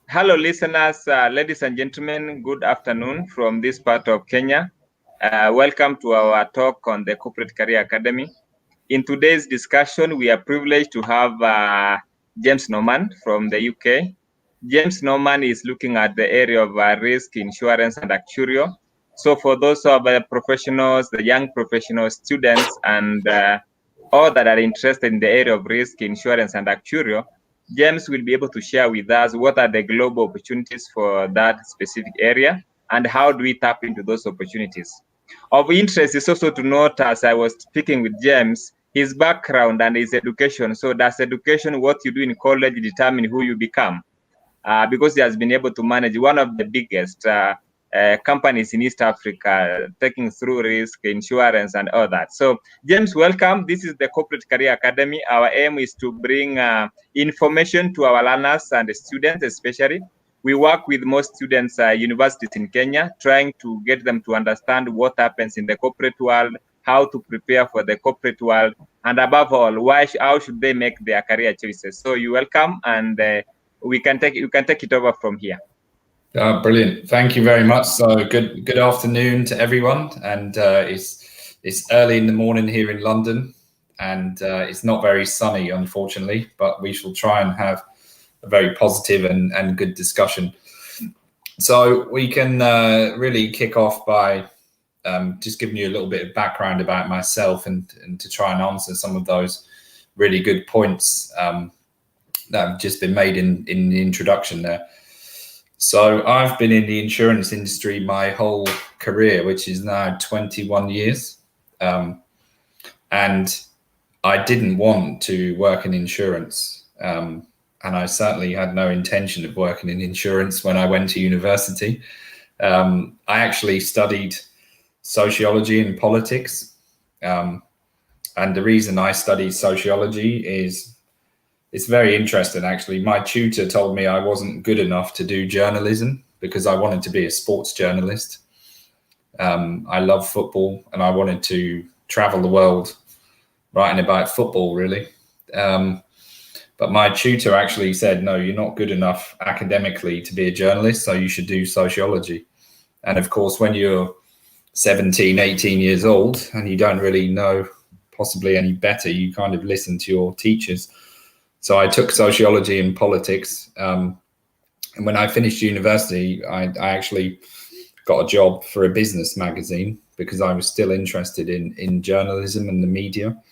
Hello, listeners, ladies and gentlemen, good afternoon from this part of Kenya. Welcome to our talk on the Corporate Career Academy. In today's discussion, we are privileged to have James Norman from the UK. James Norman is looking at the area of risk, insurance, and actuarial. So for those of the professionals, the young professionals, students, and all that are interested in the area of risk, insurance, and actuarial, James will be able to share with us what are the global opportunities for that specific area and how do we tap into those opportunities. Of interest is also to note, as I was speaking with James, his background and his education. So does education, what you do in college, determine who you become? Because he has been able to manage one of the biggest companies in East Africa, taking through risk, insurance, and all that. So, James, welcome. This is the Corporate Career Academy. Our aim is to bring information to our learners and students, especially. We work with most students, universities in Kenya, trying to get them to understand what happens in the corporate world, how to prepare for the corporate world, and above all, how should they make their career choices. So, you welcome, and you can take it over from here. Brilliant. Thank you very much. So good afternoon to everyone. And it's early in the morning here in London, and it's not very sunny, unfortunately, but we shall try and have a very positive and good discussion. So we can really kick off by just giving you a little bit of background about myself and to try and answer some of those really good points that have just been made in the introduction there. So I've been in the insurance industry my whole career, which is now 21 years. And I didn't want to work in insurance. And I certainly had no intention of working in insurance when I went to university. I actually studied sociology and politics. And the reason I studied sociology is it's very interesting, actually. My tutor told me I wasn't good enough to do journalism because I wanted to be a sports journalist. I love football and I wanted to travel the world writing about football, really. But my tutor actually said, no, you're not good enough academically to be a journalist, so you should do sociology. And of course, when you're 17, 18 years old and you don't really know possibly any better, you kind of listen to your teachers. So I took sociology and politics. And when I finished university, I actually got a job for a business magazine because I was still interested in journalism and the media.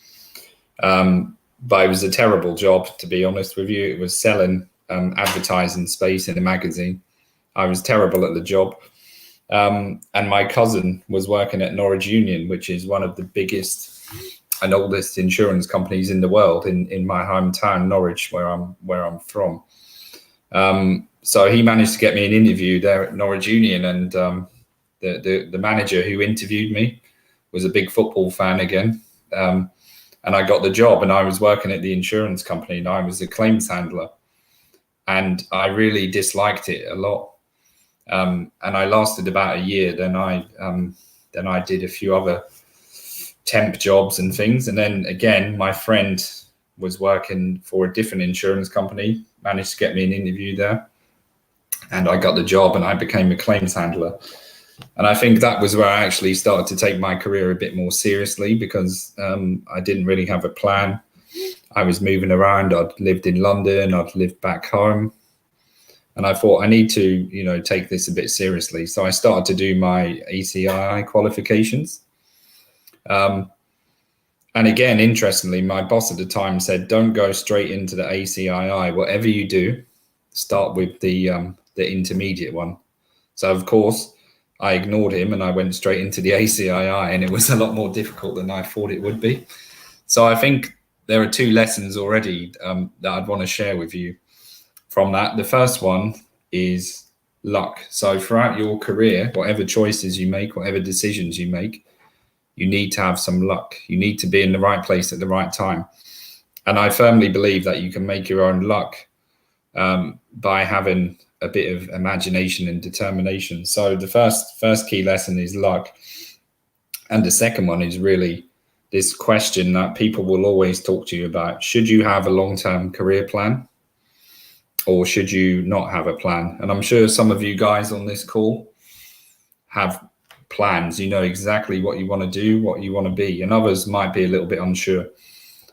But it was a terrible job, to be honest with you. It was selling advertising space in a magazine. I was terrible at the job. And my cousin was working at Norwich Union, which is one of the biggest and oldest insurance companies in the world in my hometown, Norwich, where I'm from. So he managed to get me an interview there at Norwich Union, and the manager who interviewed me was a big football fan again. And I got the job, and I was working at the insurance company, and I was a claims handler. And I really disliked it a lot. And I lasted about a year. Then I did a few other temp jobs and things. And then again, my friend was working for a different insurance company, managed to get me an interview there. And I got the job and I became a claims handler. And I think that was where I actually started to take my career a bit more seriously because I didn't really have a plan. I was moving around. I'd lived in London. I'd lived back home. And I thought I need to, take this a bit seriously. So I started to do my ACII qualifications. And again, interestingly, my boss at the time said, don't go straight into the ACII. Whatever you do, start with the intermediate one. So, of course, I ignored him and I went straight into the ACII, and it was a lot more difficult than I thought it would be. So I think there are two lessons already that I'd want to share with you from that. The first one is luck. So throughout your career, whatever choices you make, whatever decisions you make, you need to have some luck. You need to be in the right place at the right time. And I firmly believe that you can make your own luck by having a bit of imagination and determination. So the first key lesson is luck. And the second one is really this question that people will always talk to you about. Should you have a long-term career plan? or should you not have a plan? And I'm sure some of you guys on this call have plans. You know exactly what you want to do, what you want to be, and others might be a little bit unsure.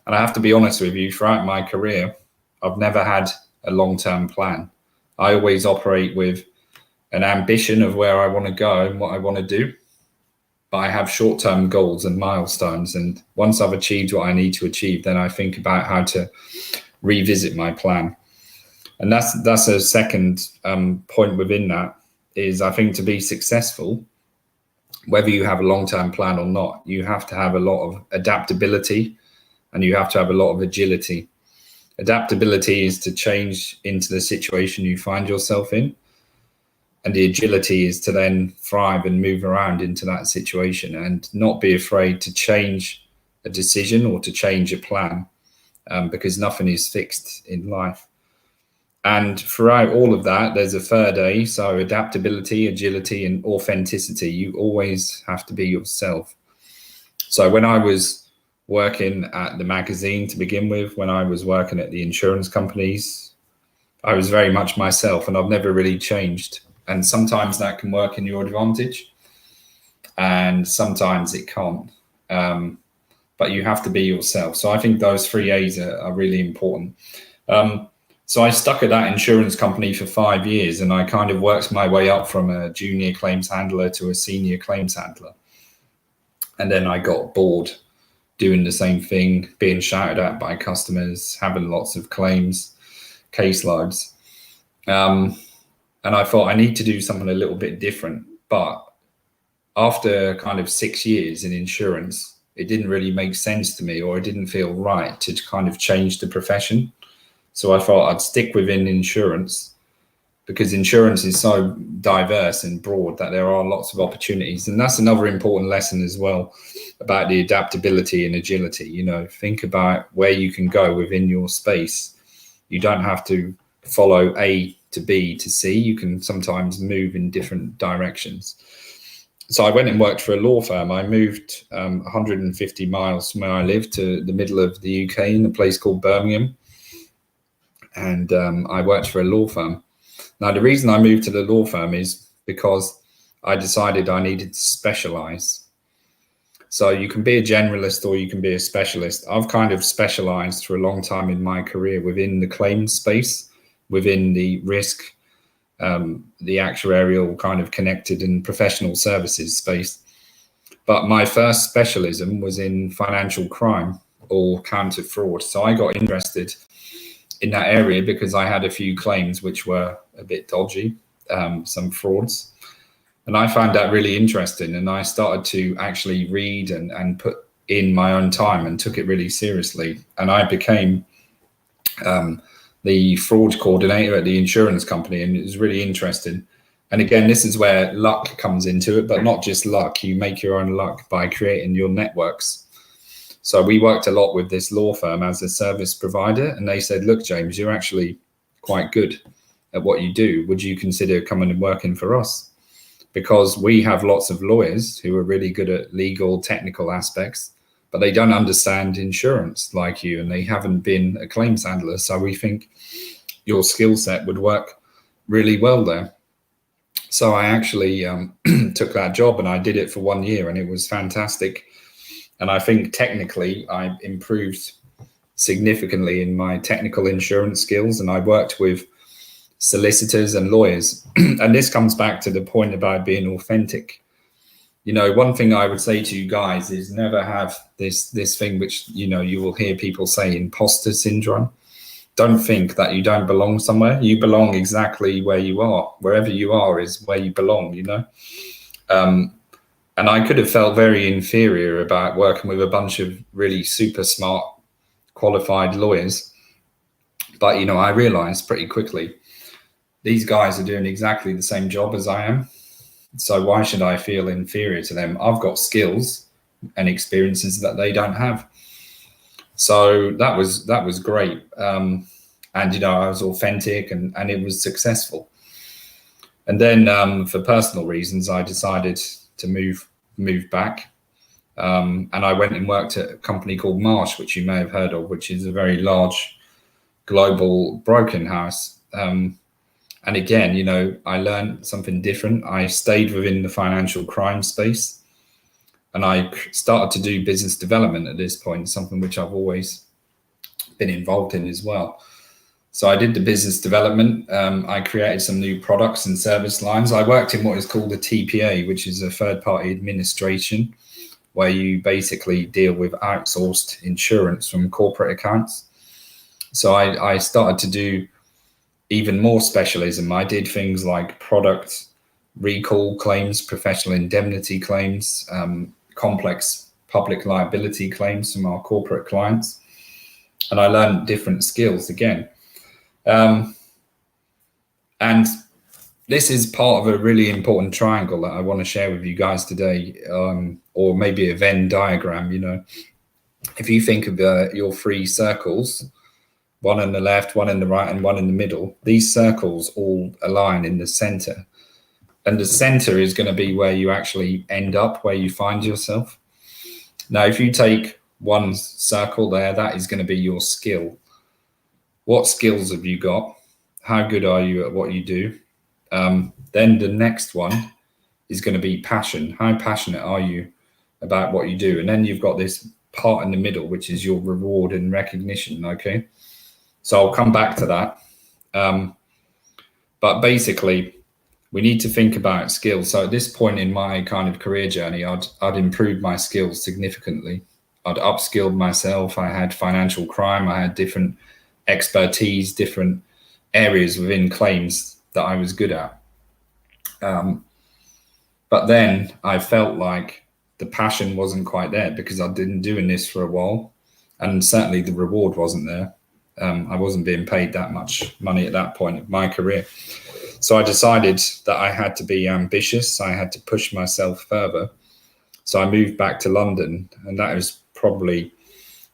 And I have to be honest with you, throughout my career, I've never had a long-term plan. I always operate with an ambition of where I want to go and what I want to do, but I have short-term goals and milestones. And once I've achieved what I need to achieve, then I think about how to revisit my plan. And that's a second point within that, is I think to be successful, whether you have a long-term plan or not, you have to have a lot of adaptability and you have to have a lot of agility. Adaptability is to change into the situation you find yourself in. And the agility is to then thrive and move around into that situation and not be afraid to change a decision or to change a plan, because nothing is fixed in life. And throughout all of that, there's a third A. So adaptability, agility, and authenticity. You always have to be yourself. So when I was working at the magazine to begin with, when I was working at the insurance companies, I was very much myself, and I've never really changed. And sometimes that can work in your advantage and sometimes it can't. But you have to be yourself. So I think those 3 A's are really important. So I stuck at that insurance company for 5 years, and I kind of worked my way up from a junior claims handler to a senior claims handler. And then I got bored doing the same thing, being shouted at by customers, having lots of claims, caseloads. And I thought I need to do something a little bit different. But after kind of 6 years in insurance, it didn't really make sense to me, or it didn't feel right to kind of change the profession. So I thought I'd stick within insurance, because insurance is so diverse and broad that there are lots of opportunities. And that's another important lesson as well about the adaptability and agility. You know, think about where you can go within your space. You don't have to follow A to B to C. You can sometimes move in different directions. So I went and worked for a law firm. I moved 150 miles from where I live to the middle of the UK in a place called Birmingham. And I worked for a law firm. Now, the reason I moved to the law firm is because I decided I needed to specialize. So you can be a generalist or you can be a specialist. I've kind of specialized for a long time in my career within the claims space, within the risk, the actuarial kind of connected and professional services space. But my first specialism was in financial crime or counter fraud. So I got interested in that area because I had a few claims which were a bit dodgy, some frauds. And I found that really interesting. And I started to actually read and put in my own time and took it really seriously. And I became the fraud coordinator at the insurance company, and it was really interesting. And again, this is where luck comes into it, but not just luck. You make your own luck by creating your networks. So we worked a lot with this law firm as a service provider, and they said, look, James, you're actually quite good at what you do. Would you consider coming and working for us? Because we have lots of lawyers who are really good at legal, technical aspects, but they don't understand insurance like you, and they haven't been a claims handler. So we think your skill set would work really well there. So I actually took that job, and I did it for 1 year, and it was fantastic. And I think technically I improved significantly in my technical insurance skills, and I worked with solicitors and lawyers. And this comes back to the point about being authentic. You know, one thing I would say to you guys is never have this thing which, you know, you will hear people say, imposter syndrome. Don't think that you don't belong somewhere. You belong exactly where you are. Wherever you are is where you belong, you know. And I could have felt very inferior about working with a bunch of really super smart, qualified lawyers. But, you know, I realized pretty quickly, these guys are doing exactly the same job as I am. So why should I feel inferior to them? I've got skills and experiences that they don't have. So that was great. And, you know, I was authentic and it was successful. And then for personal reasons, I decided to move back. And I went and worked at a company called Marsh, which you may have heard of, which is a very large global broking house. And again, you know, I learned something different. I stayed within the financial crime space, and I started to do business development at this point, something which I've always been involved in as well. So I did the business development. I created some new products and service lines. I worked in what is called a TPA, which is a third-party administration, where you basically deal with outsourced insurance from corporate accounts. So I started to do even more specialism. I did things like product recall claims, professional indemnity claims, complex public liability claims from our corporate clients. And I learned different skills again. And this is part of a really important triangle that I want to share with you guys today, or maybe a Venn diagram. You know, if you think of your three circles, one on the left, one in the right, and one in the middle, these circles all align in the center. And the center is going to be where you actually end up, where you find yourself. Now, if you take one circle there, that is going to be your skill. What skills have you got? How good are you at what you do? Then the next one is going to be passion. How passionate are you about what you do? And then you've got this part in the middle, which is your reward and recognition. Okay. So I'll come back to that. But basically, we need to think about skills. So at this point in my kind of career journey, I'd improved my skills significantly. I'd upskilled myself. I had financial crime. I had different expertise, different areas within claims that I was good at. But then I felt like the passion wasn't quite there because I'd been doing this for a while, and certainly the reward wasn't there. I wasn't being paid that much money at that point of my career. So I decided that I had to be ambitious. I had to push myself further. So I moved back to London, and that was probably,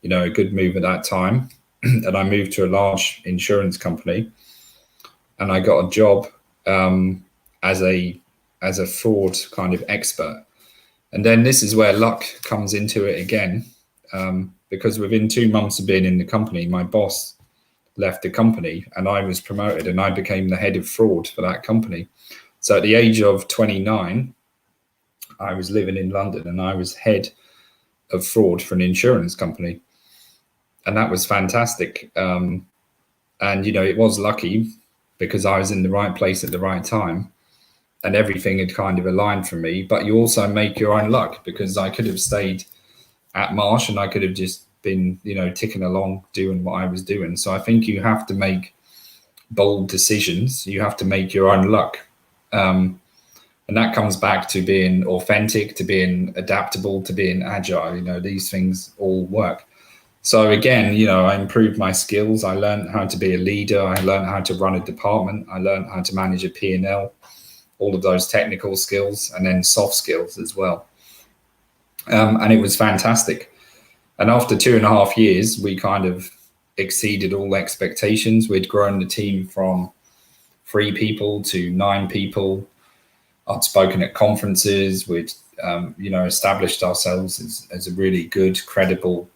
you know, a good move at that time. And I moved to a large insurance company, and I got a job as a fraud kind of expert. And then this is where luck comes into it again, because within 2 months of being in the company, my boss left the company and I was promoted and I became the head of fraud for that company. So at the age of 29, I was living in London and I was head of fraud for an insurance company. And that was fantastic. And, you know, it was lucky because I was in the right place at the right time and everything had kind of aligned for me. But you also make your own luck, because I could have stayed at Marsh and I could have just been, you know, ticking along doing what I was doing. So I think you have to make bold decisions. You have to make your own luck. And that comes back to being authentic, to being adaptable, to being agile. You know, these things all work. So again, you know, I improved my skills. I learned how to be a leader. I learned how to run a department. I learned how to manage a P&L, all of those technical skills, and then soft skills as well. And it was fantastic. And after 2.5 years, we kind of exceeded all expectations. We'd grown the team from 3 people to 9 people. I'd spoken at conferences. We'd, you know, established ourselves as a really good, credible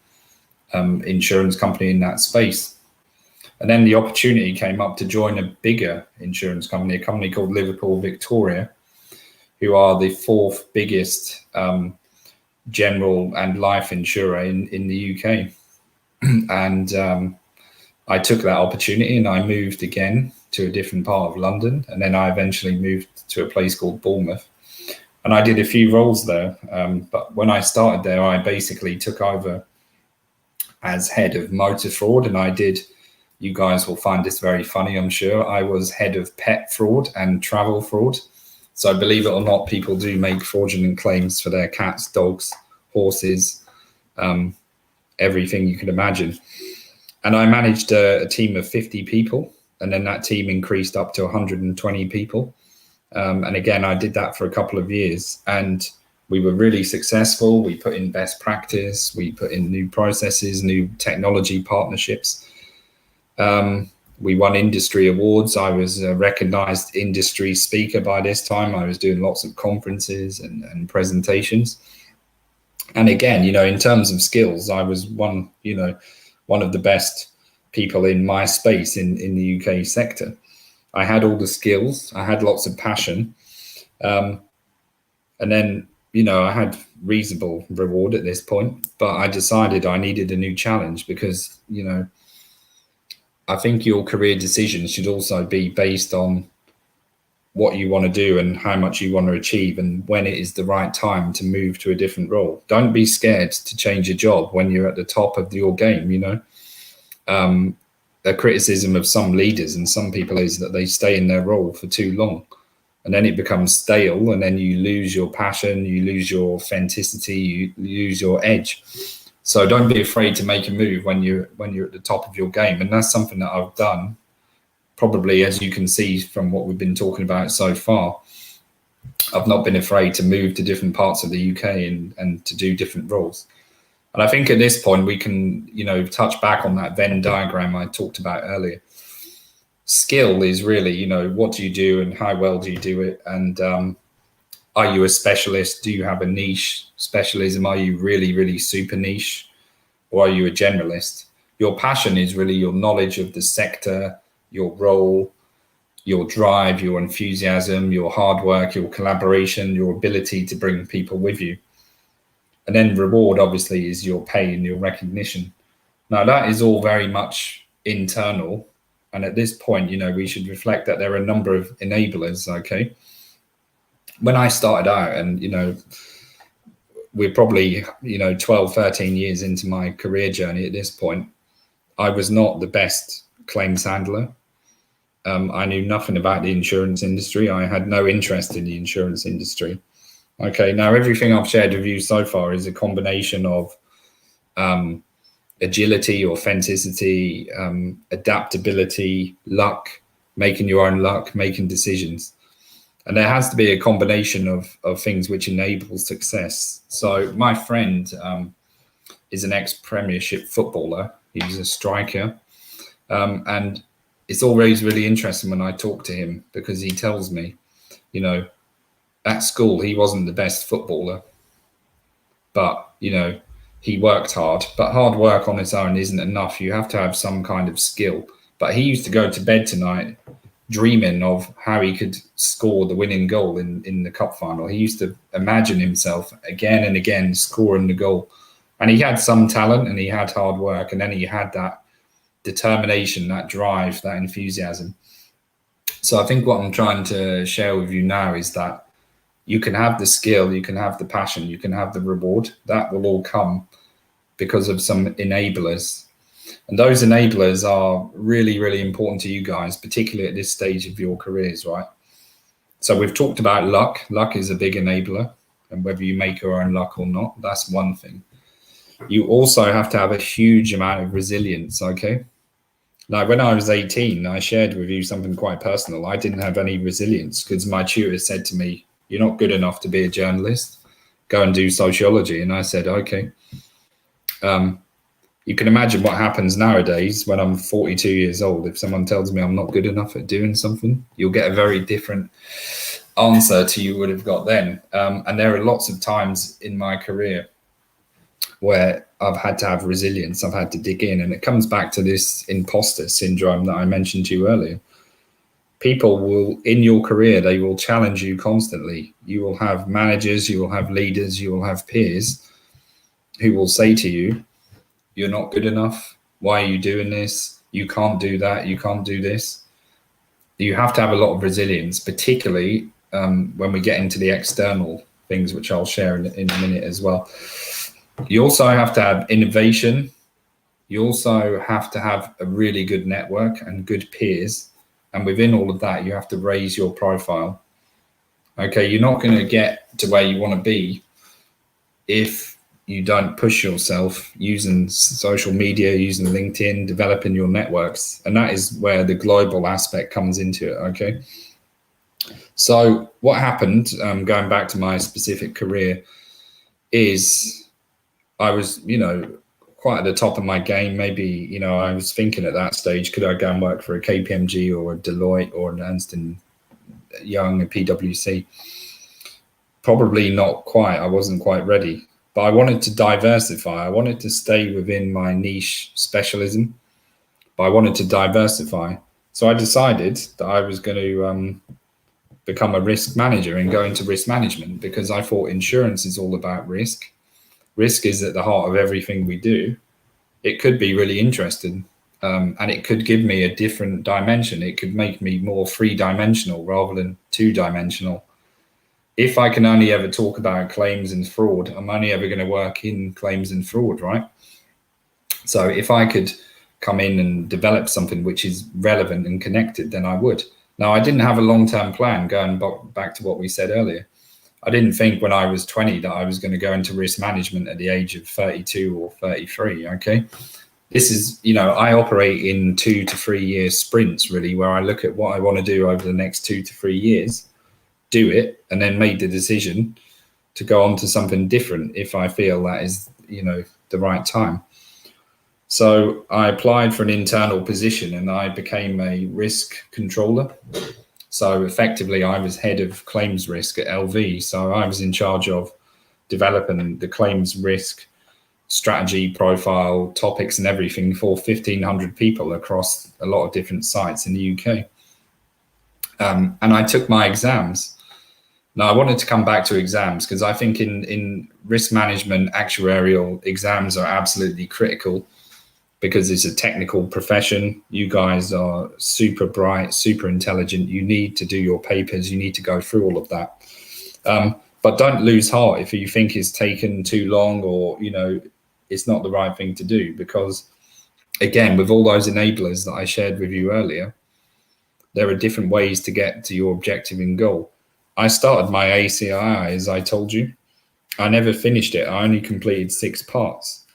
insurance company in that space. And then the opportunity came up to join a bigger insurance company, a company called Liverpool Victoria, who are the 4th biggest general and life insurer in the UK. And I took that opportunity and I moved again to a different part of London. And then I eventually moved to a place called Bournemouth. And I did a few roles there. But when I started there, I basically took over as head of motor fraud. And I did, you guys will find this very funny, I'm sure, I was head of pet fraud and travel fraud. So believe it or not, people do make fraudulent claims for their cats, dogs, horses, everything you can imagine. And I managed a team of 50 people, and then that team increased up to 120 people. And again, I did that for a couple of years, and we were really successful. We put in best practice, we put in new processes, new technology partnerships. We won industry awards. I was a recognized industry speaker by this time. I was doing lots of conferences and presentations. And again, you know, in terms of skills, I was one of the best people in my space in the UK sector. I had all the skills, I had lots of passion, and then, you know, I had reasonable reward at this point, but I decided I needed a new challenge because, you know, I think your career decisions should also be based on what you want to do and how much you want to achieve and when it is the right time to move to a different role. Don't be scared to change your job when you're at the top of your game, you know. A criticism of some leaders and some people is that they stay in their role for too long and then it becomes stale and then you lose your passion, you lose your authenticity, you lose your edge. So don't be afraid to make a move when you're at the top of your game. And that's something that I've done, probably, as you can see from what we've been talking about so far. I've not been afraid to move to different parts of the UK and to do different roles. And I think at this point we can, you know, touch back on that Venn diagram I talked about earlier. Skill is really, you know, what do you do and how well do you do it? And are you a specialist? Do you have a niche specialism? Are you really, really super niche? Or are you a generalist? Your passion is really your knowledge of the sector, your role, your drive, your enthusiasm, your hard work, your collaboration, your ability to bring people with you. And then reward, obviously, is your pay and your recognition. Now, that is all very much internal. And at this point, you know, we should reflect that there are a number of enablers, okay? When I started out, and, you know, we're probably, you know, 12, 13 years into my career journey at this point, I was not the best claims handler. I knew nothing about the insurance industry. I had no interest in the insurance industry. Okay, now everything I've shared with you so far is a combination of agility, authenticity, adaptability, luck, making your own luck, making decisions. And there has to be a combination of things which enable success. So my friend is an ex-Premiership footballer. He was a striker. And it's always really interesting when I talk to him because he tells me, you know, at school, he wasn't the best footballer, but, you know, he worked hard, but hard work on its own isn't enough. You have to have some kind of skill. But he used to go to bed tonight dreaming of how he could score the winning goal in the cup final. He used to imagine himself again and again scoring the goal. And he had some talent and he had hard work. And then he had that determination, that drive, that enthusiasm. So I think what I'm trying to share with you now is that you can have the skill, you can have the passion, you can have the reward. That will all come because of some enablers. And those enablers are really, really important to you guys, particularly at this stage of your careers, right? So we've talked about luck. Luck is a big enabler, and whether you make your own luck or not, that's one thing. You also have to have a huge amount of resilience, okay? Now, when I was 18, I shared with you something quite personal. I didn't have any resilience because my tutor said to me, "You're not good enough to be a journalist. Go and do sociology." And I said, okay. You can imagine what happens nowadays when I'm 42 years old. If someone tells me I'm not good enough at doing something, you'll get a very different answer to you would have got then. And there are lots of times in my career where I've had to have resilience. I've had to dig in, and it comes back to this imposter syndrome that I mentioned to you earlier. People will, in your career, they will challenge you constantly. You will have managers, you will have leaders, you will have peers who will say to you, "You're not good enough. Why are you doing this? You can't do that. You can't do this." You have to have a lot of resilience, particularly when we get into the external things, which I'll share in a minute as well. You also have to have innovation. You also have to have a really good network and good peers. And within all of that, you have to raise your profile. Okay, you're not going to get to where you want to be if you don't push yourself using social media, using LinkedIn, developing your networks. And that is where the global aspect comes into it, okay? So what happened, going back to my specific career, is I was, you know, quite at the top of my game. Maybe, you know, I was thinking at that stage, could I go and work for a KPMG or a Deloitte or an Ernst & Young, a PwC? Probably not quite. I wasn't quite ready. But I wanted to diversify. I wanted to stay within my niche specialism, but I wanted to diversify. So I decided that I was going to become a risk manager and go into risk management, because I thought insurance is all about risk. Risk is at the heart of everything we do. It could be really interesting, and it could give me a different dimension. It could make me more three-dimensional rather than two-dimensional. If I can only ever talk about claims and fraud, I'm only ever going to work in claims and fraud, right? So if I could come in and develop something which is relevant and connected, then I would. Now, I didn't have a long-term plan, going back to what we said earlier. I didn't think when I was 20 that I was going to go into risk management at the age of 32 or 33, okay? This is, I operate in 2 to 3 year sprints, really, where I look at what I want to do over the next 2 to 3 years, do it, and then make the decision to go on to something different if I feel that is, the right time. So I applied for an internal position and I became a risk controller. So effectively, I was head of claims risk at LV. So I was in charge of developing the claims risk strategy, profile, topics, and everything for 1,500 people across a lot of different sites in the UK. And I took my exams. Now, I wanted to come back to exams because I think in risk management, actuarial exams are absolutely critical, because it's a technical profession. You guys are super bright, super intelligent. You need to do your papers. You need to go through all of that. But don't lose heart if you think it's taken too long, or, it's not the right thing to do, because again, with all those enablers that I shared with you earlier, there are different ways to get to your objective and goal. I started my ACII, as I told you. I never finished it. I only completed 6 parts.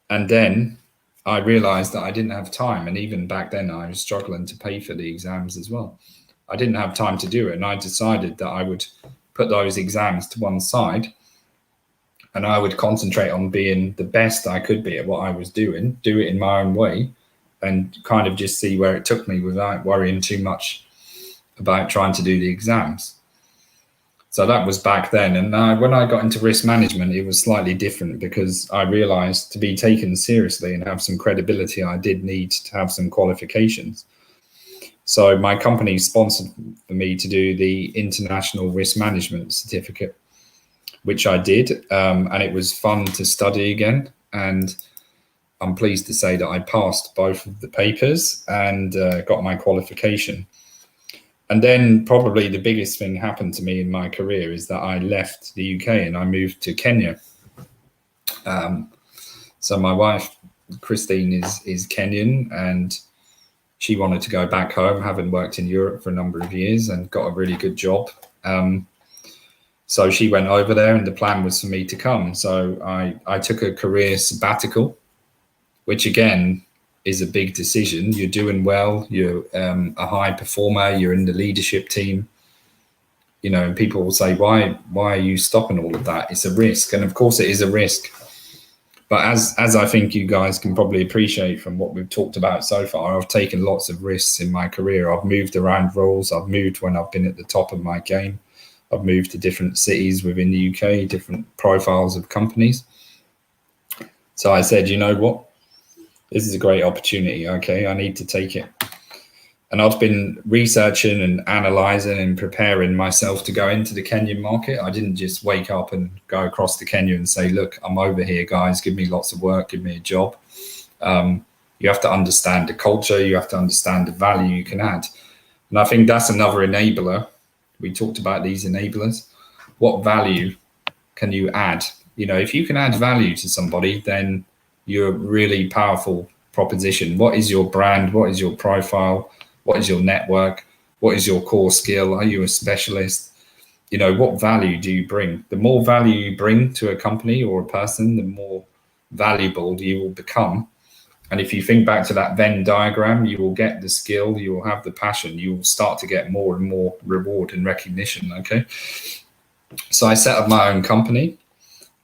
And then I realized that I didn't have time. And even back then, I was struggling to pay for the exams as well. I didn't have time to do it. And I decided that I would put those exams to one side, and I would concentrate on being the best I could be at what I was doing, do it in my own way, and kind of just see where it took me without worrying too much about trying to do the exams. So that was back then. And when I got into risk management, it was slightly different, because I realized to be taken seriously and have some credibility, I did need to have some qualifications. So my company sponsored for me to do the International Risk Management Certificate, which I did. And it was fun to study again. And I'm pleased to say that I passed both of the papers and got my qualification. And then probably the biggest thing happened to me in my career is that I left the UK and I moved to Kenya. So my wife, Christine, is Kenyan, and she wanted to go back home, having worked in Europe for a number of years and got a really good job. So she went over there, and the plan was for me to come. So I took a career sabbatical, which again is a big decision. You're doing well, you're a high performer, you're in the leadership team, and people will say, why are you stopping all of that? It's a risk. And of course it is a risk. But as I think you guys can probably appreciate from what we've talked about so far, I've taken lots of risks in my career. I've moved around roles. I've moved when I've been at the top of my game. I've moved to different cities within the UK, different profiles of companies. So I said, you know what? This is a great opportunity. Okay, I need to take it. And I've been researching and analyzing and preparing myself to go into the Kenyan market. I didn't just wake up and go across to Kenya and say, look, I'm over here, guys, give me lots of work, give me a job. You have to understand the culture. You have to understand the value you can add. And I think that's another enabler. We talked about these enablers. What value can you add? If you can add value to somebody, then you're a really powerful proposition. What is your brand? What is your profile? What is your network? What is your core skill? Are you a specialist? What value do you bring? The more value you bring to a company or a person, the more valuable you will become. And if you think back to that Venn diagram, you will get the skill, you will have the passion, you will start to get more and more reward and recognition, okay? So I set up my own company,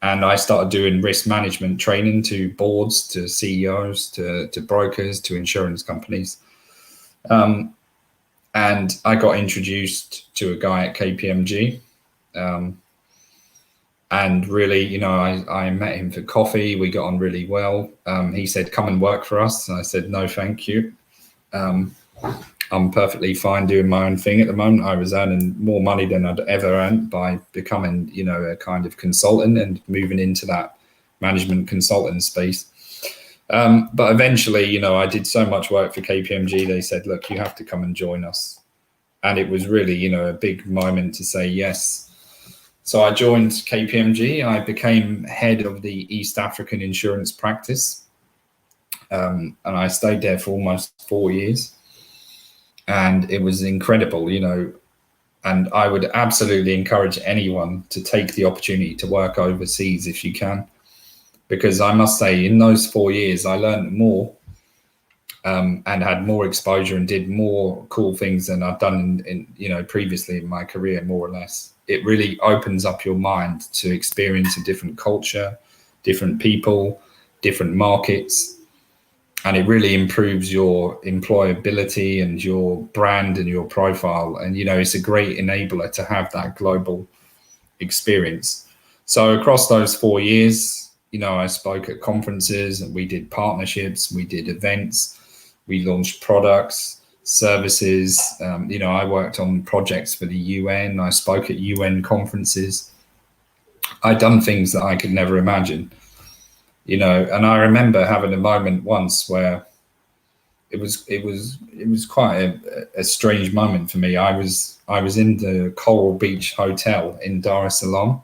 and I started doing risk management training to boards, to CEOs, to brokers, to insurance companies. And I got introduced to a guy at KPMG. And really, you know, I met him for coffee. We got on really well. He said, come and work for us. And I said, no, thank you. I'm perfectly fine doing my own thing at the moment. I was earning more money than I'd ever earned by becoming, you know, a kind of consultant and moving into that management consultant space. But eventually, you know, I did so much work for KPMG. They said, look, you have to come and join us. And it was really, you know, a big moment to say yes. So I joined KPMG. I became head of the East African insurance practice. And I stayed there for almost 4 years. And it was incredible, you know, and I would absolutely encourage anyone to take the opportunity to work overseas if you can. Because I must say, in those 4 years, I learned more and had more exposure and did more cool things than I've done in you know, previously in my career, more or less. It really opens up your mind to experience a different culture, different people, different markets, and it really improves your employability and your brand and your profile. And, you know, it's a great enabler to have that global experience. So across those 4 years, you know, I spoke at conferences and we did partnerships, we did events, we launched products, services. You know, I worked on projects for the UN. I spoke at UN conferences. I'd done things that I could never imagine, you know, and I remember having a moment once where it was quite a strange moment for me. I was in the Coral Beach Hotel in Dar es Salaam,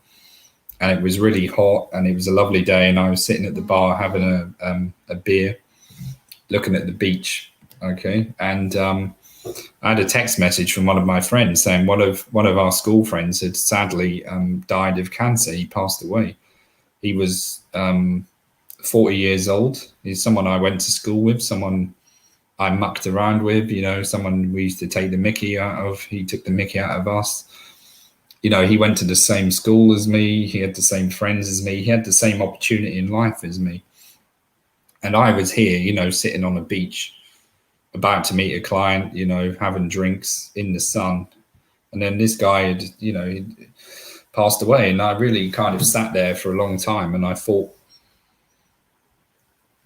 and it was really hot and it was a lovely day, and I was sitting at the bar having a beer, looking at the beach. Okay. And I had a text message from one of my friends saying one of our school friends had sadly died of cancer. He passed away. He was 40 years old. He's someone I went to school with, someone I mucked around with, you know, someone we used to take the mickey out of. He took the mickey out of us. You know, he went to the same school as me. He had the same friends as me. He had the same opportunity in life as me. And I was here, you know, sitting on a beach, about to meet a client, you know, having drinks in the sun. And then this guy had, you know, he'd passed away. And I really kind of sat there for a long time. And I thought,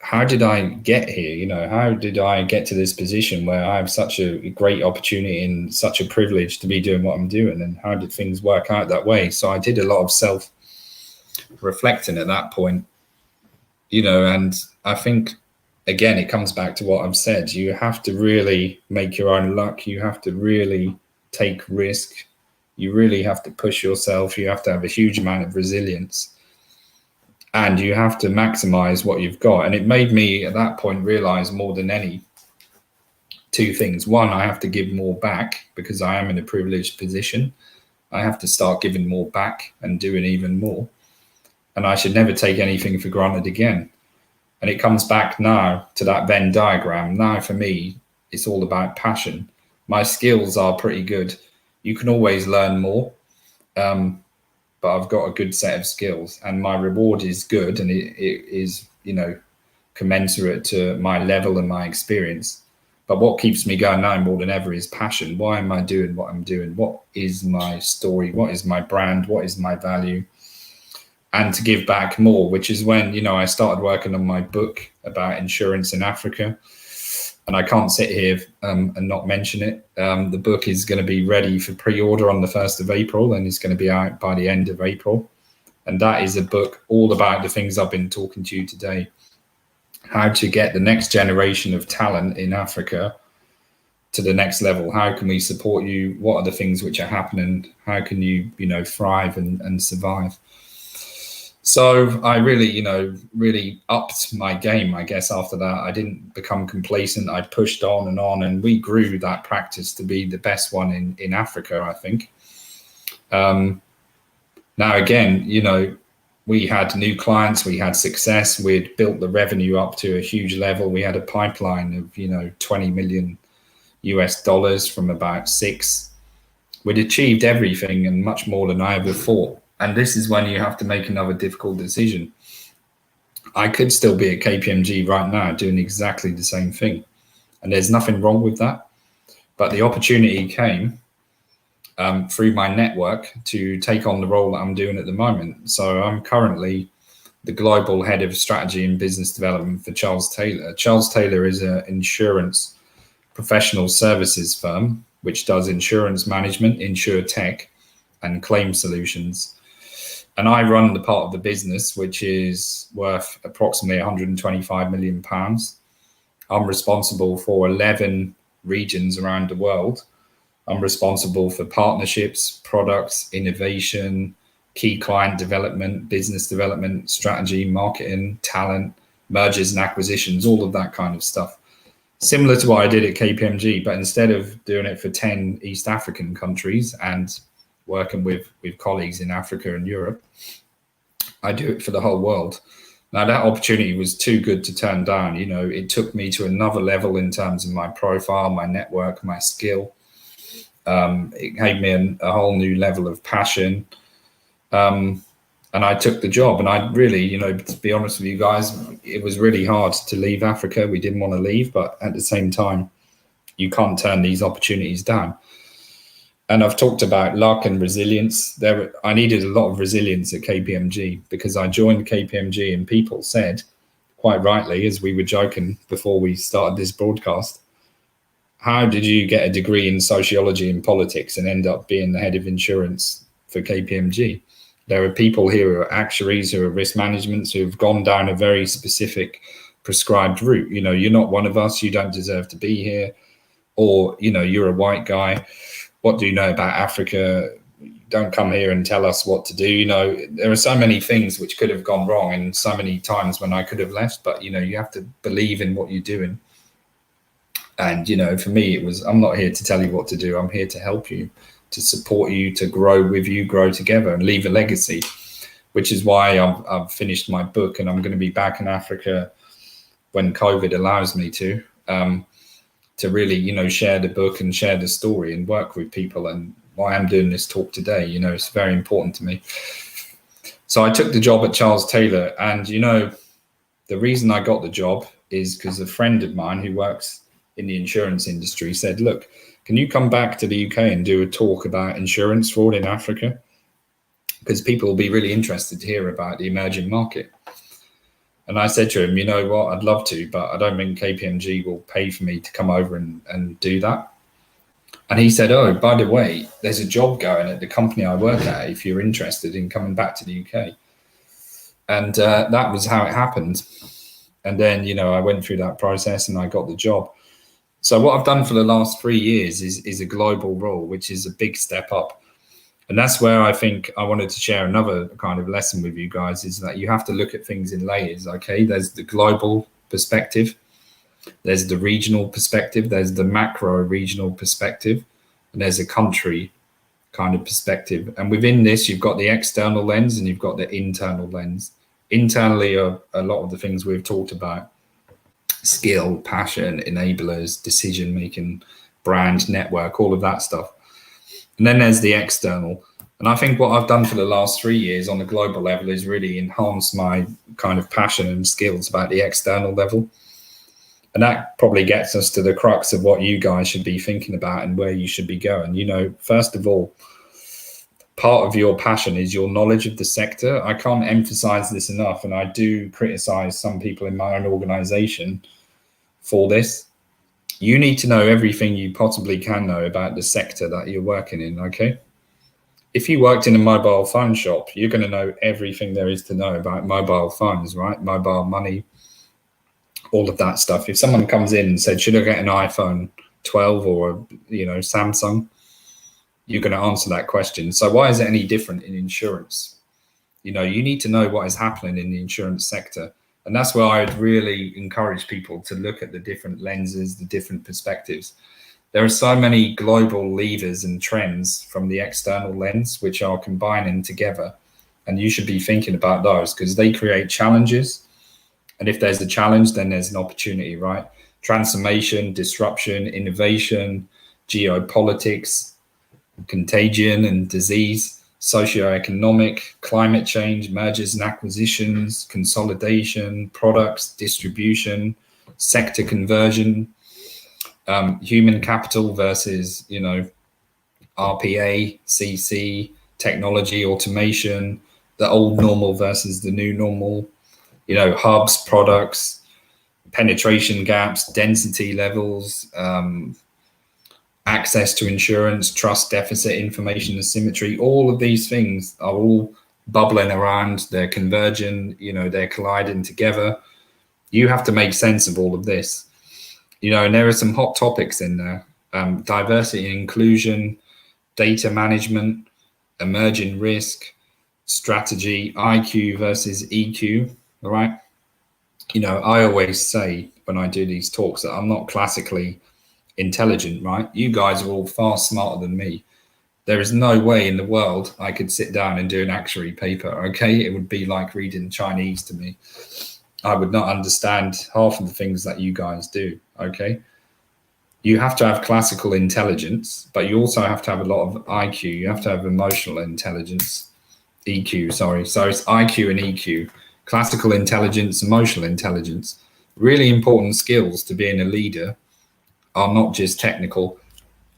how did I get here? You know, how did I get to this position where I have such a great opportunity and such a privilege to be doing what I'm doing? And how did things work out that way? So I did a lot of self-reflecting at that point, you know, and I think, again, it comes back to what I've said. You have to really make your own luck. You have to really take risk. You really have to push yourself. You have to have a huge amount of resilience. And you have to maximize what you've got. And it made me at that point realize more than any two things. One, I have to give more back because I am in a privileged position. I have to start giving more back and doing even more. And I should never take anything for granted again. And it comes back now to that Venn diagram. Now, for me, it's all about passion. My skills are pretty good. You can always learn more. But I've got a good set of skills and my reward is good, and it is, you know, commensurate to my level and my experience. But what keeps me going now more than ever is passion. Why am I doing what I'm doing? What is my story? What is my brand? What is my value? And to give back more, which is when, you know, I started working on my book about insurance in Africa. And I can't sit here and not mention it. The book is going to be ready for pre-order on the 1st of April, and it's going to be out by the end of April. And that is a book all about the things I've been talking to you today. How to get the next generation of talent in Africa to the next level. How can we support you? What are the things which are happening? How can you, you know, thrive and survive? So I really, you know, really upped my game, I guess, after that. I didn't become complacent. I pushed on, and we grew that practice to be the best one in Africa, I think. Now, again, you know, we had new clients, we had success, we'd built the revenue up to a huge level. We had a pipeline of, you know, 20 million US dollars from about 6. We'd achieved everything and much more than I ever thought. And this is when you have to make another difficult decision. I could still be at KPMG right now doing exactly the same thing. And there's nothing wrong with that. But the opportunity came through my network to take on the role that I'm doing at the moment. So I'm currently the global head of strategy and business development for Charles Taylor. Charles Taylor is an insurance professional services firm which does insurance management, insure tech, and claim solutions. And I run the part of the business which is worth approximately £125 million. I'm responsible for 11 regions around the world. I'm responsible for partnerships, products, innovation, key client development, business development, strategy, marketing, talent, mergers and acquisitions, all of that kind of stuff. Similar to what I did at KPMG, but instead of doing it for 10 East African countries and working with colleagues in Africa and Europe, I do it for the whole world. Now, that opportunity was too good to turn down. You know, it took me to another level in terms of my profile, my network, my skill. It gave me a whole new level of passion. And I took the job, and I really, you know, to be honest with you guys, it was really hard to leave Africa. We didn't want to leave, but at the same time, you can't turn these opportunities down. And I've talked about luck and resilience. I needed a lot of resilience at KPMG because I joined KPMG and people said, quite rightly, as we were joking before we started this broadcast, how did you get a degree in sociology and politics and end up being the head of insurance for KPMG? There are people here who are actuaries, who are risk management, who have gone down a very specific prescribed route. You know, you're not one of us, you don't deserve to be here. Or, you know, you're a white guy. What do you know about Africa? Don't come here and tell us what to do. You know, there are so many things which could have gone wrong and so many times when I could have left, but, you know, you have to believe in what you're doing. And, you know, for me, it was, I'm not here to tell you what to do. I'm here to help you, to support you, to grow with you, grow together and leave a legacy, which is why I've finished my book and I'm going to be back in Africa when COVID allows me to really, you know, share the book and share the story and work with people. And why I'm doing this talk today, you know, it's very important to me. So I took the job at Charles Taylor, and, you know, the reason I got the job is because a friend of mine who works in the insurance industry said, look, can you come back to the UK and do a talk about insurance fraud in Africa? Because people will be really interested to hear about the emerging market. And I said to him, you know what, I'd love to, but I don't think KPMG will pay for me to come over and do that. And he said, oh, by the way, there's a job going at the company I work at if you're interested in coming back to the UK. And that was how it happened. And then, you know, I went through that process and I got the job. So what I've done for the last 3 years is a global role, which is a big step up. And that's where I think I wanted to share another kind of lesson with you guys, is that you have to look at things in layers, okay? There's the global perspective, there's the regional perspective, there's the macro regional perspective, and there's a country kind of perspective. And within this, you've got the external lens and you've got the internal lens. Internally are a lot of the things we've talked about: skill, passion, enablers, decision-making, brand, network, all of that stuff. And then there's the external. And I think what I've done for the last 3 years on a global level is really enhance my kind of passion and skills about the external level. And that probably gets us to the crux of what you guys should be thinking about and where you should be going. You know, first of all, part of your passion is your knowledge of the sector. I can't emphasize this enough, and I do criticize some people in my own organization for this. You need to know everything you possibly can know about the sector that you're working in, okay? If you worked in a mobile phone shop, you're going to know everything there is to know about mobile phones, right? Mobile money, all of that stuff. If someone comes in and said, should I get an iPhone 12 or, you know, Samsung? You're going to answer that question. So why is it any different in insurance? You know, you need to know what is happening in the insurance sector. And that's where I'd really encourage people to look at the different lenses, the different perspectives. There are so many global levers and trends from the external lens, which are combining together. And you should be thinking about those because they create challenges. And if there's a challenge, then there's an opportunity, right? Transformation, disruption, innovation, geopolitics, contagion and disease, socioeconomic, climate change, mergers and acquisitions, consolidation, products, distribution, sector conversion, human capital versus, you know, RPA, CC, technology, automation, the old normal versus the new normal, hubs, products, penetration gaps, density levels, access to insurance, trust deficit, information asymmetry. All of these things are all bubbling around. They're converging, they're colliding together. You have to make sense of all of this, and there are some hot topics in there. Diversity and inclusion, data management, emerging risk, strategy, IQ versus EQ, all right? I always say when I do these talks that I'm not classically intelligent, right? You guys are all far smarter than me. There is no way in the world I could sit down and do an actuary paper, okay? It would be like reading Chinese to me. I would not understand half of the things that you guys do, okay? You have to have classical intelligence, but you also have to have a lot of IQ. You have to have emotional intelligence, EQ, sorry. So it's IQ and EQ, classical intelligence, emotional intelligence. Really important skills to being a leader are not just technical.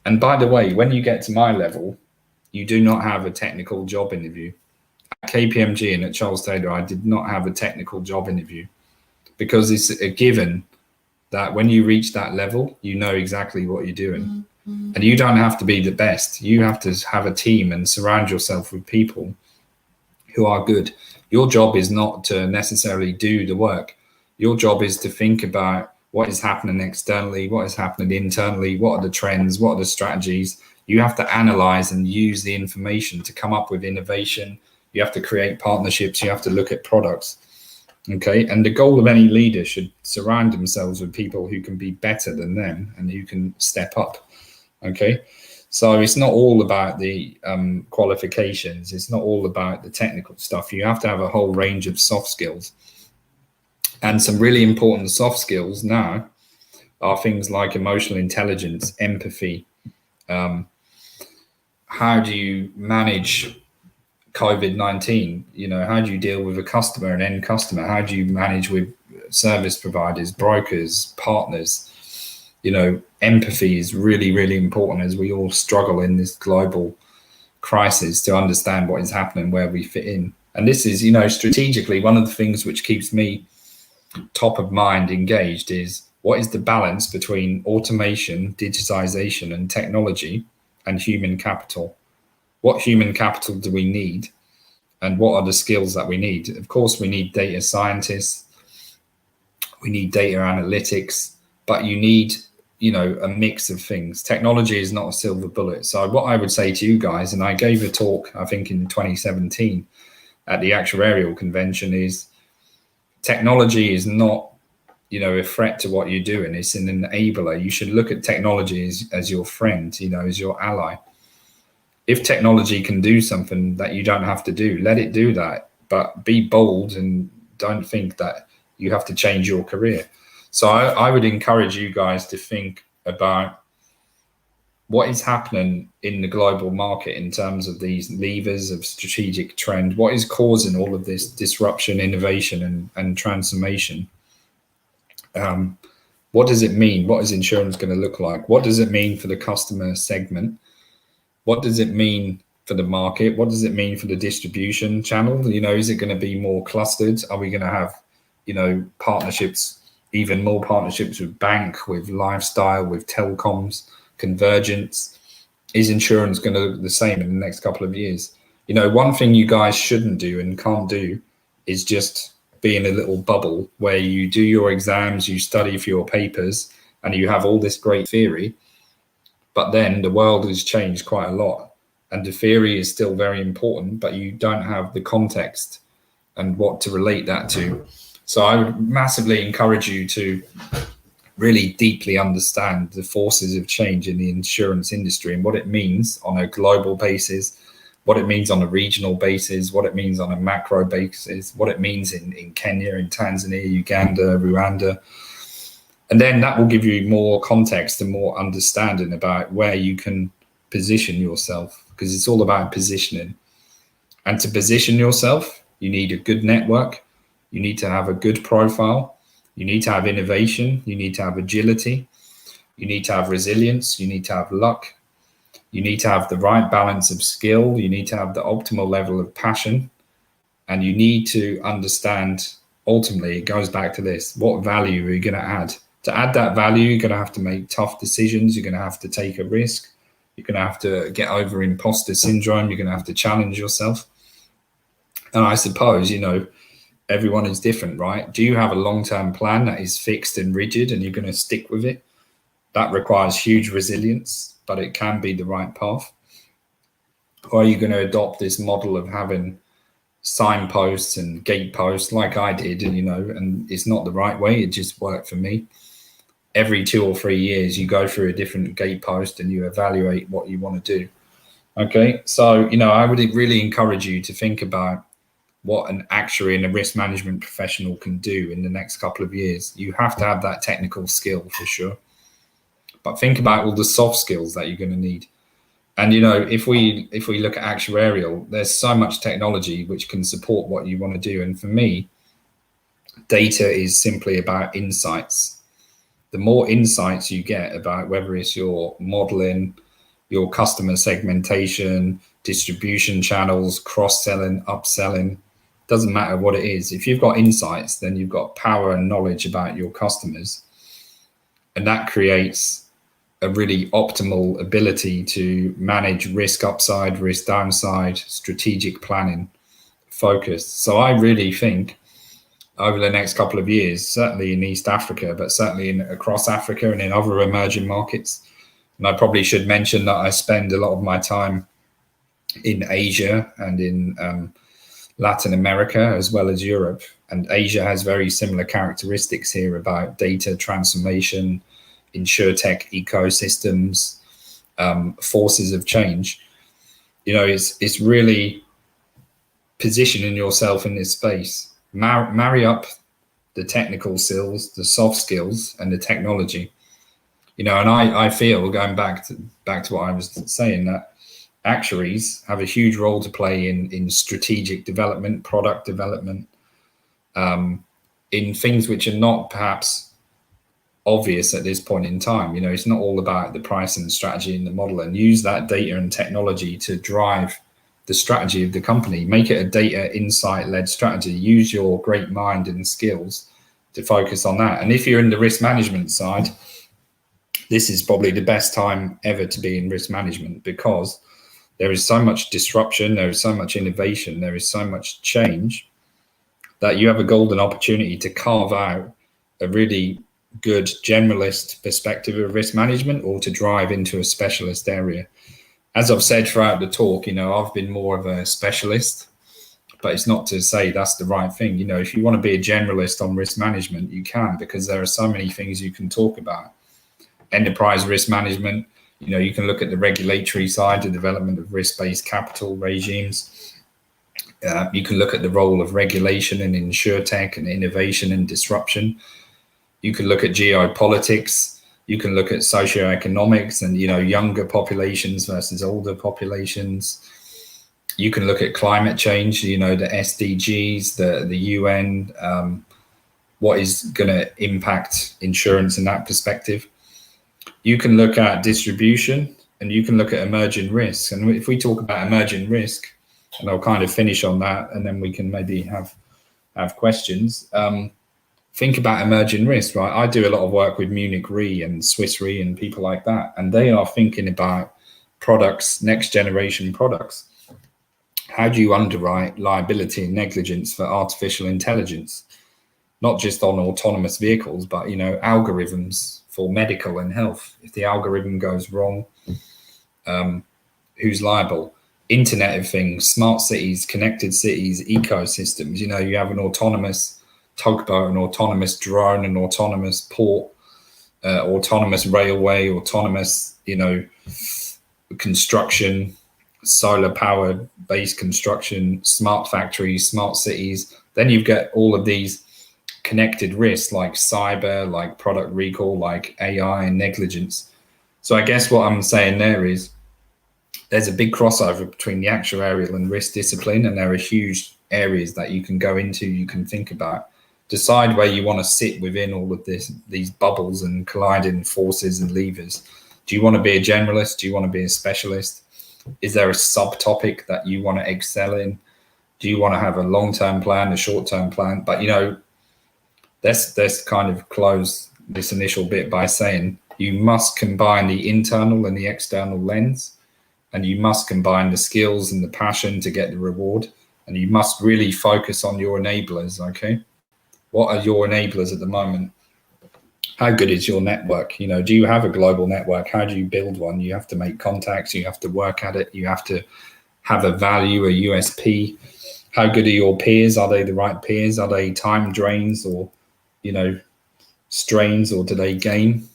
And by the way, when you get to my level, you do not have a technical job interview. At KPMG and at Charles Taylor, I did not have a technical job interview because it's a given that when you reach that level, you know exactly what you're doing. And you don't have to be the best. You have to have a team and surround yourself with people who are good. Your job is not to necessarily do the work. Your job is to think about what is happening externally, what is happening internally, what are the trends, what are the strategies. You have to analyze and use the information to come up with innovation. You have to create partnerships. You have to look at products. Okay, and the goal of any leader should surround themselves with people who can be better than them and who can step up. Okay, so it's not all about the qualifications. It's not all about the technical stuff. You have to have a whole range of soft skills. And some really important soft skills now are things like emotional intelligence, empathy. How do you manage COVID-19? How do you deal with a customer, an end customer? How do you manage with service providers, brokers, partners? Empathy is really, really important as we all struggle in this global crisis to understand what is happening, where we fit in. And this is, strategically, one of the things which keeps me top of mind engaged is what is the balance between automation, digitization, and technology and human capital? What human capital do we need? And what are the skills that we need? Of course, we need data scientists. We need data analytics, but you need, a mix of things. Technology is not a silver bullet. So what I would say to you guys, and I gave a talk, I think in 2017 at the Actuarial Convention, is technology is not, a threat to what you're doing. It's an enabler. You should look at technology as your friend, as your ally. If technology can do something that you don't have to do, let it do that. But be bold and don't think that you have to change your career. So I would encourage you guys to think about what is happening in the global market in terms of these levers of strategic trend. What is causing all of this disruption, innovation, and transformation? What does it mean? What is insurance going to look like? What does it mean for the customer segment? What does it mean for the market? What does it mean for the distribution channel? Is it going to be more clustered? Are we going to have, partnerships, even more partnerships with bank, with lifestyle, with telecoms, convergence? Is insurance going to look the same in the next couple of years? One thing you guys shouldn't do and can't do is just be in a little bubble where you do your exams, you study for your papers, and you have all this great theory. But then the world has changed quite a lot, and the theory is still very important, but you don't have the context and what to relate that to. So I would massively encourage you to really deeply understand the forces of change in the insurance industry and what it means on a global basis, what it means on a regional basis, what it means on a macro basis, what it means in Kenya, in Tanzania, Uganda, Rwanda. And then that will give you more context and more understanding about where you can position yourself, because it's all about positioning. And to position yourself, you need a good network. You need to have a good profile. You need to have innovation. You need to have agility. You need to have resilience. You need to have luck. You need to have the right balance of skill. You need to have the optimal level of passion. And you need to understand, ultimately, it goes back to this, what value are you going to add? To add that value, you're going to have to make tough decisions. You're going to have to take a risk. You're going to have to get over imposter syndrome. You're going to have to challenge yourself. And I suppose, everyone is different, right? Do you have a long-term plan that is fixed and rigid and you're going to stick with it? That requires huge resilience, but it can be the right path. Or are you going to adopt this model of having signposts and gateposts like I did, and it's not the right way. It just worked for me. Every 2 or 3 years, you go through a different gatepost and you evaluate what you want to do. Okay, so, I would really encourage you to think about what an actuary and a risk management professional can do in the next couple of years. You have to have that technical skill for sure, but think about all the soft skills that you're going to need. And, if we look at actuarial, there's so much technology which can support what you want to do. And for me, data is simply about insights. The more insights you get about whether it's your modeling, your customer segmentation, distribution channels, cross-selling, upselling, doesn't matter what it is. If you've got insights, then you've got power and knowledge about your customers. And that creates a really optimal ability to manage risk upside, risk downside, strategic planning, focus. So I really think over the next couple of years, certainly in East Africa, but certainly across Africa and in other emerging markets, and I probably should mention that I spend a lot of my time in Asia and in Latin America as well as Europe. And Asia has very similar characteristics here about data transformation, insurtech ecosystems, forces of change. It's really positioning yourself in this space. Marry up the technical skills, the soft skills, and the technology. And I feel, going back to what I was saying, that actuaries have a huge role to play in strategic development, product development, in things which are not perhaps obvious at this point in time. It's not all about the price and the strategy and the model, and use that data and technology to drive the strategy of the company. Make it a data insight-led strategy. Use your great mind and skills to focus on that. And if you're in the risk management side, this is probably the best time ever to be in risk management, because there is so much disruption, there is so much innovation, there is so much change, that you have a golden opportunity to carve out a really good generalist perspective of risk management, or to drive into a specialist area. As I've said throughout the talk, I've been more of a specialist, but it's not to say that's the right thing. If you want to be a generalist on risk management, you can, because there are so many things you can talk about. Enterprise risk management, you can look at the regulatory side, the development of risk-based capital regimes. You can look at the role of regulation and insurtech and innovation and disruption. You can look at geopolitics. You can look at socioeconomics and, younger populations versus older populations. You can look at climate change, the SDGs, the UN, what is going to impact insurance in that perspective. You can look at distribution, and you can look at emerging risks. And if we talk about emerging risk, and I'll kind of finish on that, and then we can maybe have questions. Think about emerging risk, right? I do a lot of work with Munich Re and Swiss Re and people like that, and they are thinking about products, next generation products. How do you underwrite liability and negligence for artificial intelligence? Not just on autonomous vehicles, but, algorithms for medical and health. If the algorithm goes wrong, who's liable? Internet of Things, smart cities, connected cities, ecosystems. You have an autonomous tugboat, an autonomous drone, an autonomous port, autonomous railway, autonomous, construction, solar power based construction, smart factories, smart cities. Then you've got all of these connected risks like cyber, like product recall, like AI and negligence. So I guess what I'm saying there is there's a big crossover between the actuarial and risk discipline, and there are huge areas that you can go into, you can think about. Decide where you want to sit within all of these bubbles and colliding forces and levers. Do you want to be a generalist? Do you want to be a specialist? Is there a subtopic that you want to excel in? Do you want to have a long-term plan, a short-term plan? But, you know, let's kind of close this initial bit by saying you must combine the internal and the external lens, and you must combine the skills and the passion to get the reward. And you must really focus on your enablers, okay? What are your enablers at the moment? How good is your network? You know, do you have a global network? How do you build one? You have to make contacts, you have to work at it, you have to have a value, a USP. How good are your peers? Are they the right peers? Are they time drains or, you know, strains, or do they gain?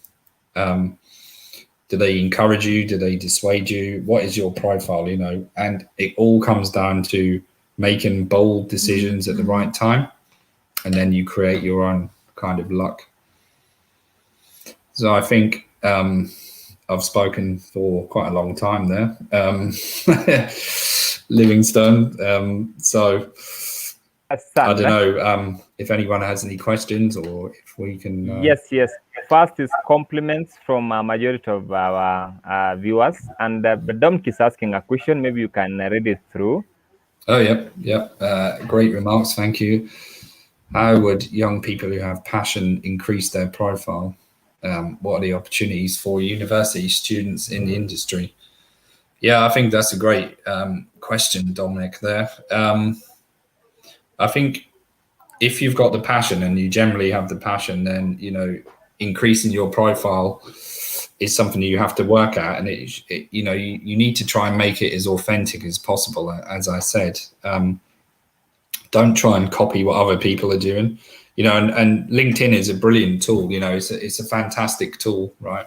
Do they encourage you? Do they dissuade you? What is your profile, you know? And it all comes down to making bold decisions at the right time, and then you create your own kind of luck. So I think I've spoken for quite a long time there, Livingstone. So I don't know if anyone has any questions, or if we can. Yes. First is compliments from a majority of our viewers, and Dominic is asking a question. Maybe you can read it through. Oh, yep. Great remarks. Thank you. How would young people who have passion increase their profile? What are the opportunities for university students in the industry? Yeah, I think that's a great question, Dominic, there. I think if you've got the passion, and you generally have the passion, then, you know, increasing your profile is something you have to work at. And you know, you need to try and make it as authentic as possible. As I said, don't try and copy what other people are doing. You know, and LinkedIn is a brilliant tool. You know, it's a fantastic tool, right?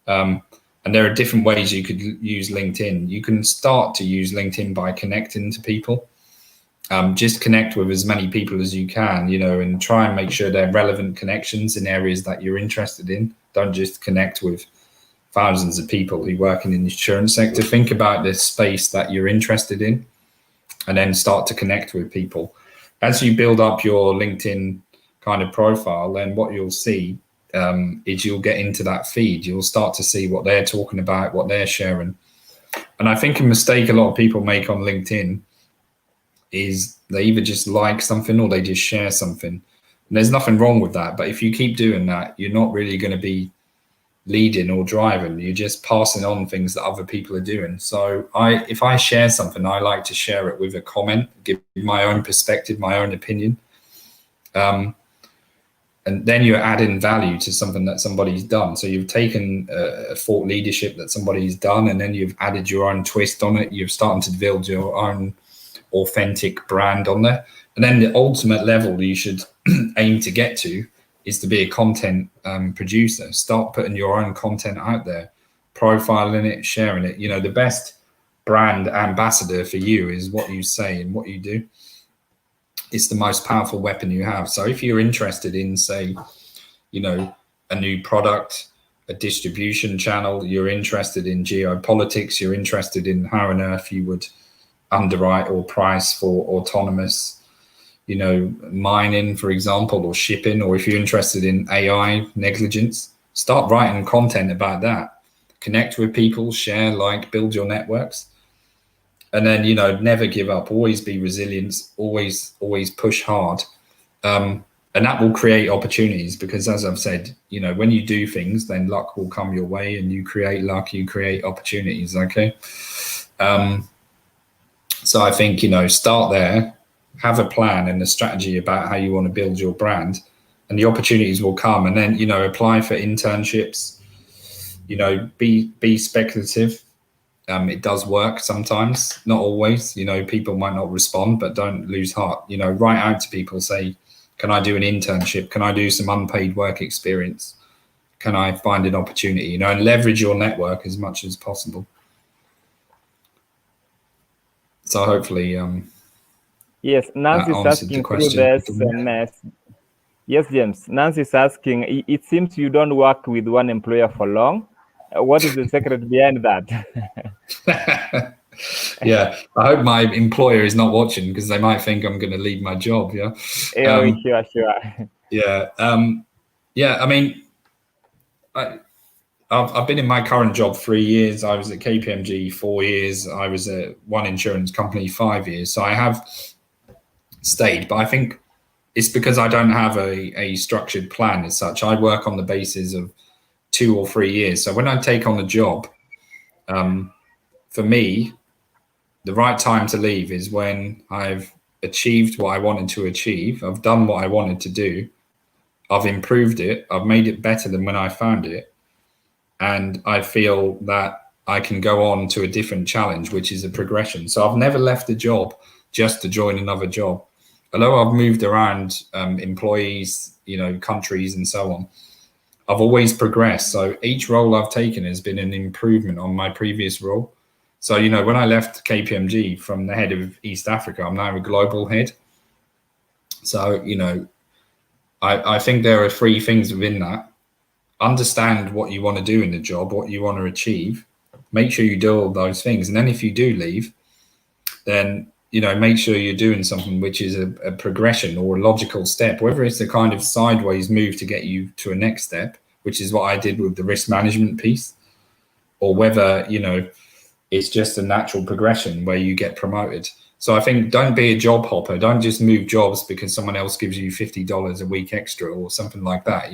And there are different ways you could use LinkedIn. You can start to use LinkedIn by connecting to people. Just connect with as many people as you can, you know, and try and make sure they're relevant connections in areas that you're interested in. Don't just connect with thousands of people who work in the insurance sector. Think about the space that you're interested in, and then start to connect with people. As you build up your LinkedIn kind of profile, then what you'll see is you'll get into that feed. You'll start to see what they're talking about, what they're sharing. And I think a mistake a lot of people make on LinkedIn is they either just like something or they just share something. And there's nothing wrong with that. But if you keep doing that, you're not really going to be leading or driving. You're just passing on things that other people are doing. So if I share something, I like to share it with a comment, give my own perspective, my own opinion. And then you're adding value to something that somebody's done. So you've taken a thought leadership that somebody's done, and then you've added your own twist on it. You're starting to build your own authentic brand on there. And then the ultimate level you should aim to get to is to be a content producer. Start putting your own content out there, profiling it, sharing it. You know, the best brand ambassador for you is what you say and what you do. It's the most powerful weapon you have. So if you're interested in, say, you know, a new product, a distribution channel, you're interested in geopolitics, you're interested in how on earth you would underwrite or price for autonomous, you know, mining, for example, or shipping, or if you're interested in AI negligence, start writing content about that. Connect with people, share, like, build your networks. And then, you know, never give up, always be resilient, always push hard. And that will create opportunities, because as I've said, you know, when you do things, then luck will come your way, and you create luck, you create opportunities. Okay. So I think, you know, start there, have a plan and a strategy about how you want to build your brand, and the opportunities will come. And then, you know, apply for internships, you know, be speculative. It does work sometimes, not always. You know, people might not respond, but don't lose heart. You know, write out to people, say, can I do an internship? Can I do some unpaid work experience? Can I find an opportunity? You know, and leverage your network as much as possible. So hopefully, yes, Nancy is asking through the SMS. Yes, James. Nancy is asking, it seems you don't work with one employer for long. What is the secret behind that? Yeah, I hope my employer is not watching, because they might think I'm going to leave my job. Yeah. Sure. Yeah. Yeah. I mean, I've been in my current job 3 years. I was at KPMG 4 years. I was at one insurance company 5 years. So I have stayed, but I think it's because I don't have a structured plan as such. I work on the basis of 2 or 3 years. So when I take on a job, for me, the right time to leave is when I've achieved what I wanted to achieve. I've done what I wanted to do. I've improved it. I've made it better than when I found it. And I feel that I can go on to a different challenge, which is a progression. So I've never left a job just to join another job. Although I've moved around employees, countries and so on, I've always progressed. So each role I've taken has been an improvement on my previous role. So, when I left KPMG from the head of East Africa, I'm now a global head. So, I think there are 3 things within that. Understand what you want to do in the job, what you want to achieve. Make sure you do all those things. And then if you do leave, then, make sure you're doing something which is a progression or a logical step, whether it's a kind of sideways move to get you to a next step, which is what I did with the risk management piece, or whether, it's just a natural progression where you get promoted. So I think don't be a job hopper. Don't just move jobs because someone else gives you $50 a week extra or something like that,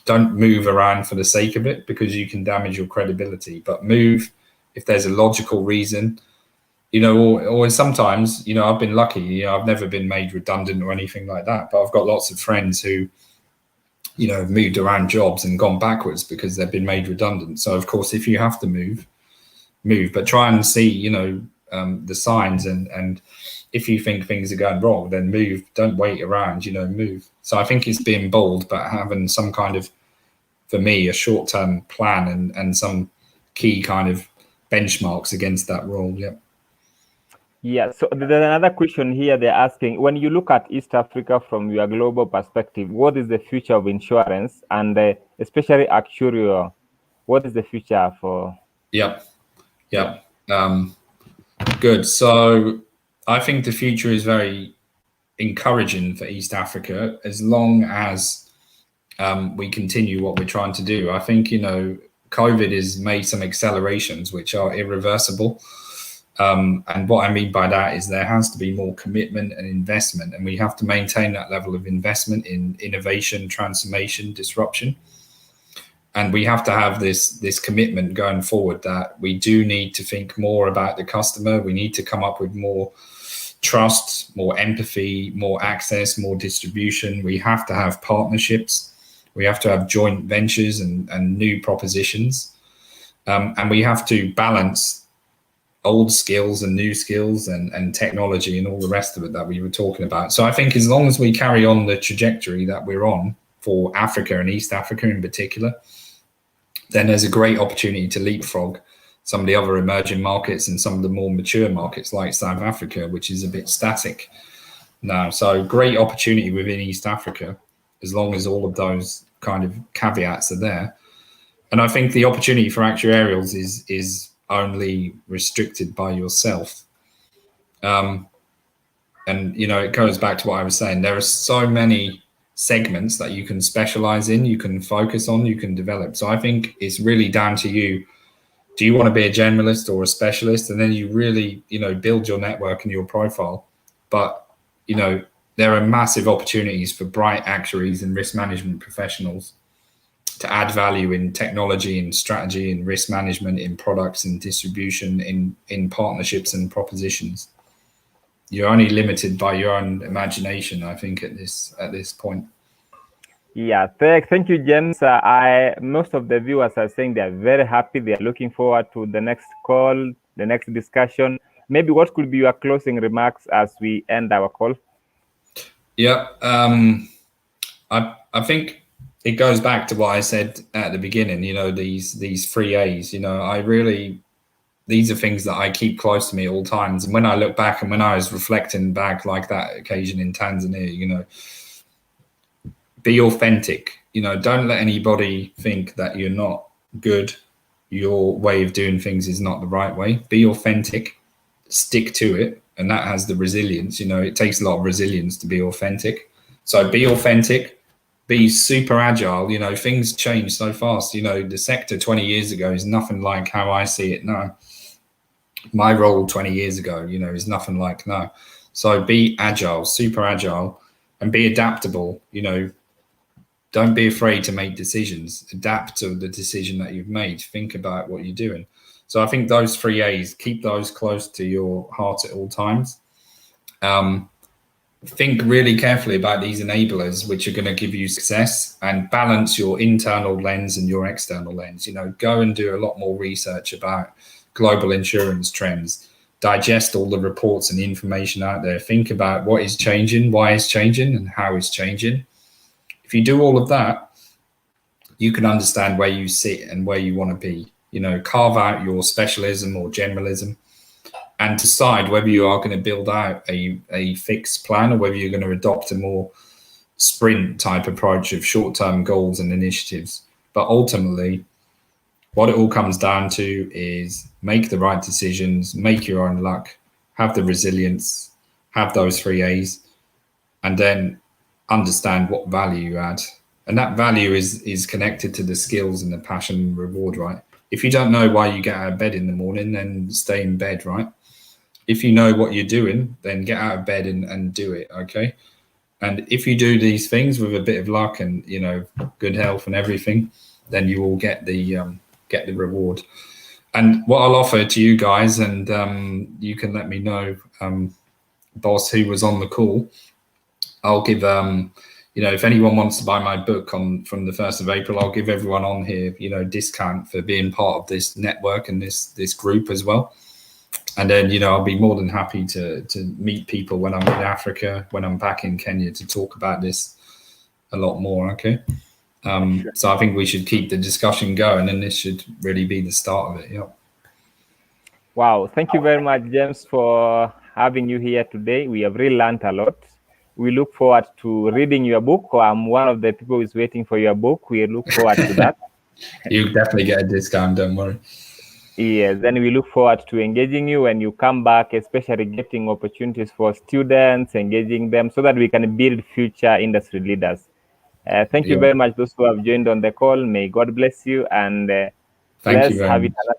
Don't move around for the sake of it because you can damage your credibility. But move if there's a logical reason, or sometimes, I've been lucky, I've never been made redundant or anything like that. But I've got lots of friends who, have moved around jobs and gone backwards because they've been made redundant. So, of course, if you have to move, but try and see, the signs. And if you think things are going wrong, then move. Don't wait around, move. So I think it's being bold, but having some kind of, for me, a short-term plan and some key kind of benchmarks against that role. Yeah. Yeah. So there's another question here. They're asking, when you look at East Africa from your global perspective, what is the future of insurance and especially actuarial? What is the future for? Yeah. Good. So I think the future is very encouraging for East Africa as long as we continue what we're trying to do. I think, COVID has made some accelerations which are irreversible. And what I mean by that is there has to be more commitment and investment, and we have to maintain that level of investment in innovation, transformation, disruption. And we have to have this commitment going forward that we do need to think more about the customer. We need to come up with more trust, more empathy, more access, more distribution. We have to have partnerships. We have to have joint ventures and new propositions. And we have to balance old skills and new skills and technology and all the rest of it that we were talking about. So I think as long as we carry on the trajectory that we're on for Africa and East Africa in particular, then there's a great opportunity to leapfrog some of the other emerging markets and some of the more mature markets like South Africa, which is a bit static now. So great opportunity within East Africa, as long as all of those kind of caveats are there. And I think the opportunity for actuarials is only restricted by yourself. And, it goes back to what I was saying. There are so many segments that you can specialize in, you can focus on, you can develop. So I think it's really down to you. Do you want to be a generalist or a specialist? And then you really, build your network and your profile. But, there are massive opportunities for bright actuaries and risk management professionals to add value in technology and strategy and risk management, in products and distribution, in partnerships and propositions. You're only limited by your own imagination, I think, at this point. Yeah, thank you, James. Most of the viewers are saying they are very happy. They are looking forward to the next call, the next discussion. Maybe what could be your closing remarks as we end our call? Yeah, I think it goes back to what I said at the beginning. These 3 A's. These are things that I keep close to me at all times. And when I look back and when I was reflecting back, like that occasion in Tanzania, be authentic. Don't let anybody think that you're not good. Your way of doing things is not the right way. Be authentic, stick to it. And that has the resilience. It takes a lot of resilience to be authentic. So be authentic, be super agile. You know, things change so fast. You know, the sector 20 years ago is nothing like how I see it now. My role 20 years ago, you know, is nothing like now. So be agile, super agile, and be adaptable. You know, don't be afraid to make decisions. Adapt to the decision that you've made. Think about what you're doing. So I think those 3 A's, keep those close to your heart at all times. Think really carefully about these enablers which are going to give you success, and balance your internal lens and your external lens. You know, go and do a lot more research about global insurance trends, digest all the reports and information out there, think about what is changing, why it's changing, and how it's changing. If you do all of that, you can understand where you sit and where you want to be. You know, carve out your specialism or generalism, and decide whether you are going to build out a fixed plan, or whether you're going to adopt a more sprint type approach of short-term goals and initiatives. But ultimately, what it all comes down to is make the right decisions, make your own luck, have the resilience, have those 3 A's, and then understand what value you add. And that value is connected to the skills and the passion and reward, right? If you don't know why you get out of bed in the morning, then stay in bed, right? If you know what you're doing, then get out of bed and do it, okay? And if you do these things with a bit of luck and, you know, good health and everything, then you will get the reward. And what I'll offer to you guys, and you can let me know, boss, who was on the call, I'll give, you know, if anyone wants to buy my book from the 1st of April, I'll give everyone on here, you know, discount for being part of this network and this group as well. And then, you know, I'll be more than happy to meet people when I'm in Africa, when I'm back in Kenya, to talk about this a lot more, okay? Sure. So I think we should keep the discussion going, and this should really be the start of it, yeah. Wow, thank you very much, James, for having you here today. We have really learned a lot. We look forward to reading your book. I'm one of the people who is waiting for your book. We look forward to that. You definitely get a discount, don't worry. Yes, then we look forward to engaging you when you come back, especially getting opportunities for students, engaging them so that we can build future industry leaders. Thank you very much, those who have joined on the call. May God bless you, and let's have it another